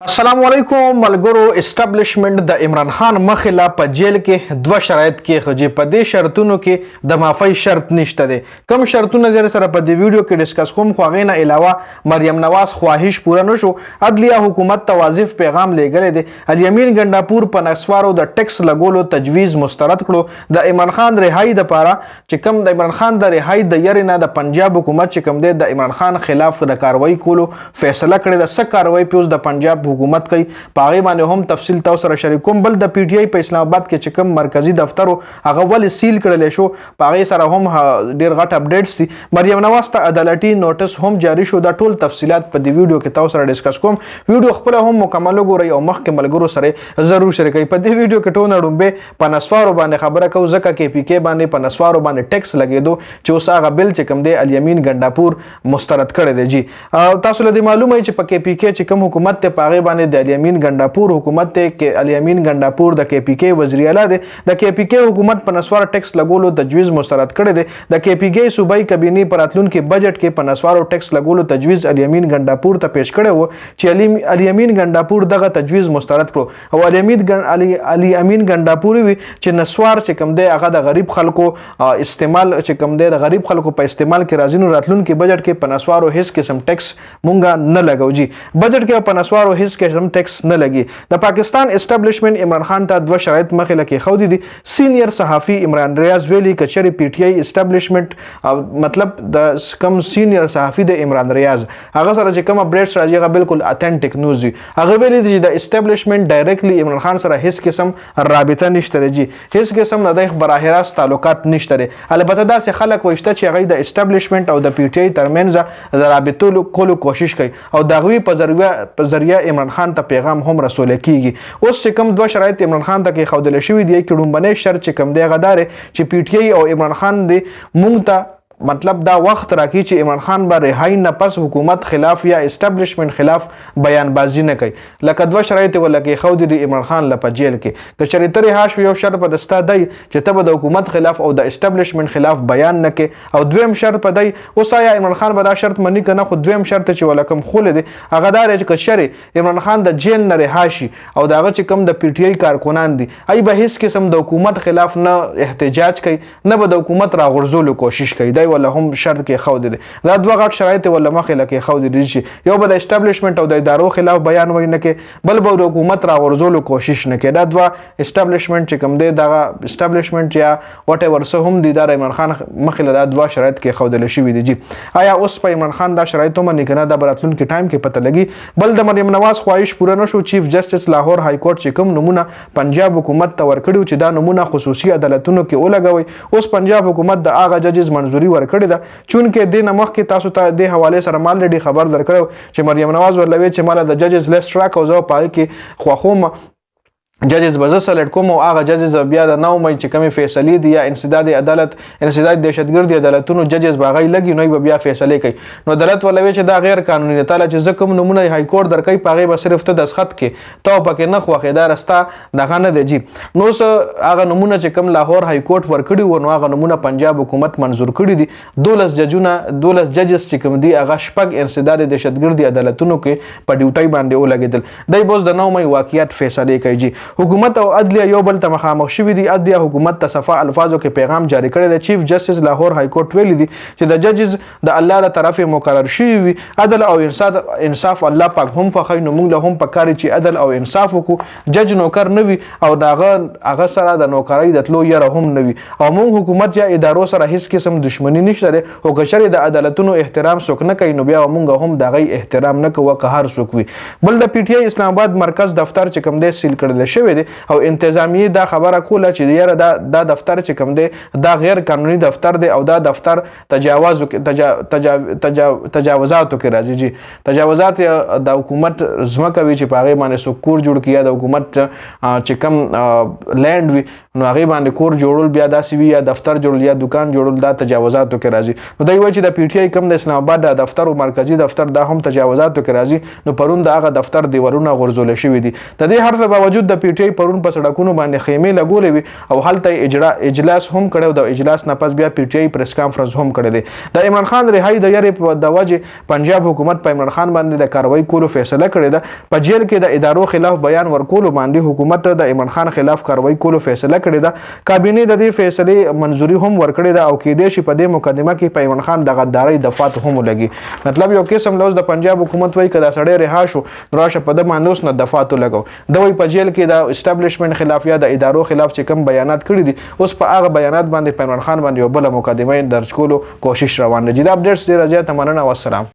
السلام علیکم ملګرو. اسټابلیشمنت د عمران خان مخې لا په جیل کې دوه شرایط کېښودي. په دې شرطونو کې د معافۍ شرط نشته دی. کوم شرطونه در سره په دې ویډیو کې ډسکس کوم خو هغې نه علاوه مریم نواز خواهش پوره نه شو. عدلیه حکومت ته واضح پیغام لیږلی دی. الیمین ګنډاپور په نسوارو د ټیکس لګولو تجویز مسترد کړو. د عمران خان رهایی دپاره چې کوم د عمران خان د رهایی د یرې نه د پنجاب حکومت چې کوم دی د عمران خان خلاف د کاروایی کولو فیصله کړې ده. څه کاروایی پې اوس د پنجاب حکومت کوي په هغې باندې هم تفصیل تاسو سره شریکوم. بل د پی ټي آی په اسلام آباد کې چې کوم مرکزي دفتر هغه ولې سیل کړلی شو په هغې سره هم ډېر غټ اپډیټس دي. مریم نواز ته عدالتي نوټس هم جاري شو. دا ټول تفصیلات په دې ویډیو کې تاسو سره ډسکس کوم. ویډیو خپله هم مکمل وګورئ او مخکې ملګرو سره ضرور شریکوئ. په دې ویډیو کې ټول ډومبې په نسوارو باندې خبره کوو ځکه کې پی کې باندې په نسوارو باندې ټیکس لګېدو چې اوس هغه بل چې کوم دی الیمین ګنډاپور مسترد کړی دی. جی تاسو له دې معلومه چې په کې پی کې چې کوم حکومت ته په هغې باندې د الیمین ګنډاپور حکومت ته کې الیمین ګنډاپور د کې پی کې وزیر اعلی دی. د کې پی کې حکومت په نسوار ټیکس لګولو تجویز مسترد کړی دی. د کې پی کې صوبایي کابینې په راتلونکي بجټ کې په نسوارو ټیکس لګولو تجویز الیمین ګنډاپور ته پیش کړی و چې الیمین ګنډاپور دغه تجویز مسترد کړو او علي امین ګنډاپور وی چې نسوار چې کوم دی هغه د غریب خلکو استعمال چې کوم دی د غریب خلکو په استعمال کې راځي. نو راتلونکي بجټ کې په نسوارو هیڅ قسم ټیکس مونږه نه لګو. جی بجټ کې په نسوارو هیڅ قسم ټیکس نه لګي. د پاکستان اسټابلیشمنت عمران خان ته دوه شرایط مخې له کېښودي دي. سینیر صحافي عمران ریاض ویلي که چېرې پی ټي آی اسټابلیشمنت مطلب د کم سینیر صحافي د عمران ریاض هغه سره چې کوم اپډیټس راځي هغه بالکل اتھنټیک نیوز وي. هغه ویلي دي چې د اسټابلیشمنت ډایرکټلی عمران خان سره هیڅ قسم رابطه نشته دی. جی هیڅ قسم د دوی براه راست تعلقات نشته دی. البته داسې خلک وایي چې هغوی د اسټابلیشمنت او د پی ټي آی ترمنځ د رابطو کولو کوشش کوي او د هغوی په ذریعه عمران خان ته پیغام هم رسول کیږي. اوس چې کوم دوه شرایط عمران خان ته کېښودل شوي دي کې ډومبنی شرط چې کوم دی هغه دا دی چې پی ټي آی او عمران خان دی مونږ ته مطلب دا وخت راکړي چې عمران خان به رهایی نه پس حکومت خلاف یا اسټابلیشمنت خلاف بیان بازی نه کوي. لکه دوه شرایط یې ورله کېښودي دي عمران خان له په جیل کې. که چېرې ته رها شو یو شرط به د ستا دی چې ته به د حکومت خلاف او د اسټابلیشمنت خلاف بیان نه کوې او دویم شرط به دی. اوس آیا عمران خان به دا شرط مني که نه؟ خو دویم شرط چې ورله کوم خولی دی هغه دا دی چې که چېرې عمران خان د جیل نه رها شي او د هغه چې کوم د پی ټي آی کارکنان دي ای به هیڅ قسم د حکومت خلاف نه احتجاج کوي نه به د حکومت راغورځولو کوشش کوي. دی ولا هم شرط کېښودی دی. دا دوه غټ شرایط یې ورله مخې له کېښودي دي چې یو به د اسټابلیشمنت او د ادارو خلاف بیان وایي نه کوي بل به د حکومت راغورځولو کوشش نه کوي. دا دوه اسټابلیشمنت چې کوم دی دغه اسټابلیشمنت یا وټ ایور څه هم دي دا د عمران خان مخې له دا دوه شرایط کېښودل شوي دي. جی آیا اوس په عمران خان دا شرایط ومني که نه دا به راتلونکي ټایم کې پته لګي. بل د مریم نواز خواهش پوره نه شو. چیف جسټس لاهور های کورټ چې کوم نمونه پنجاب حکومت ته ورکړي چې دا نمونه خصوصي عدالتونو کې ولګوئ. اوس پنجاب حکومت د هغه ججز منظوري ورکړې ده چونکې دې نه مخکې تاسو ته دې حوالې سره ما الریډي خبر درکړی چې مریم نواز ورله ویل چې ماله د ججز لیسټ راکړه او زه په هغې کې خوښوم ججز به زه سلیکټ کوم او هغه ججز بیا د 9 مۍ چې کومې فیصلې دي یا انسداد عدالت انسداد دهشتګردي عدالتونو ججز به هغه لګي نو به بیا فیصلې کوي. نو عدالت ولوي چې دا غیر قانوني دی. تاله چې زه کوم نمونه های کورټ درکوي په هغې به صرف ته دسخط کې ته پکې نه خوښې دا رستا دغه نه دی. جی نو هغه نمونه چې کوم لاهور های کورټ ورکړي وو نو هغه نمونه پنجاب حکومت منظور کړي دي. 12 ججز چې کوم دي هغه شپږ انسداد دهشتګردي عدالتونو کې په ډیوټۍ باندې ولګېدل. دی اوس د 9 مۍ واقعیت فیصلې کوي. جی حکومت او عدلیه یو بل ته مخامخ شوي دي. عدلیه حکومت ته صفا الفاظو کې پیغام جاری کړی دی. چیف جسټس لاهور های کورټ ویلي دي چې د ججز د الله له طرفې مقرر شوي وي. عدل او انصاف الله پاک هم خوښوي نو موږ له هم پکار چې عدل او انصاف وکړو. جج نوکر نه وي او د هغه سره د نوکرۍ د تلو یره هم نه وي او موږ حکومت یا ادارو سره هیڅ قسم دشمني نشته دی. خو که چېرې د عدالتونو احترام څوک نه کوي نو بیا موږ هم د هغوی احترام نه کوو که هر څوک وي. بل د پی ټي آی اسلام آباد مرکز دفتر چې کوم دی سیل کړل شوی دی او انتظامیه دا خبره کوله چې یاره دا دفتر چې کوم دی دا غیر قانوني دفتر دی او دا دفتر تجاوزاتو کې راځي. جی تجاوزات د حکومت ځمکه وي چې په هغې باندې څوک کور جوړ کړي یا د حکومت چې کوم لینډ وي نو هغې باندې کور جوړول بیا داسې وي یا دفتر جوړول یا دکان جوړول دا تجاوزاتو کې راځي. نو دوی وایي چې د پی ټي آی کوم د اسلام آباد د دفتر او مرکزي دفتر دا هم تجاوزاتو کې راځي. نو پرون د هغه دفتر دیوالونه غورځول شوي دي. د دې هر څه باوجود د پی ټ آی پرون په سړکونو باندې خیمې لګولې وي او هلته اجلاس هم کړی، د اجلاس نه پس بیا پی ټ آی پریس کانفرنس هم کړی دی. د عمران خان رهایی د یارې د وجې پنجاب حکومت په عمران خان باندې د کاروایی کولو فیصله کړې ده. په جیل کې د ادارو خلاف بیان ورکولو باندې حکومت د عمران خان خلاف کاروایی کولو فیصله کړې ده. کابینه د دې فیصلې منظوري هم ورکړې ده او کېدای شي په دې مقدمه کې په عمران خان د غدارۍ دفعات هم ولګي. مطلب یو قسم لوز د پنجاب حکومت وایي که دا سړی رها شو نو راشه په ده باندې اوس نه دفعات ولګو. د وایي په جیل کې د اسټابلیشمنټ خلاف یا د ادارو خلاف چې کوم بیانات کړي دي اوس په هغه بیانات باندې په عمران خان باندې یو بله مقدمه درج کولو کوشش روان دی. دا اپډیټس ډېره زیاته مننه. والسلام.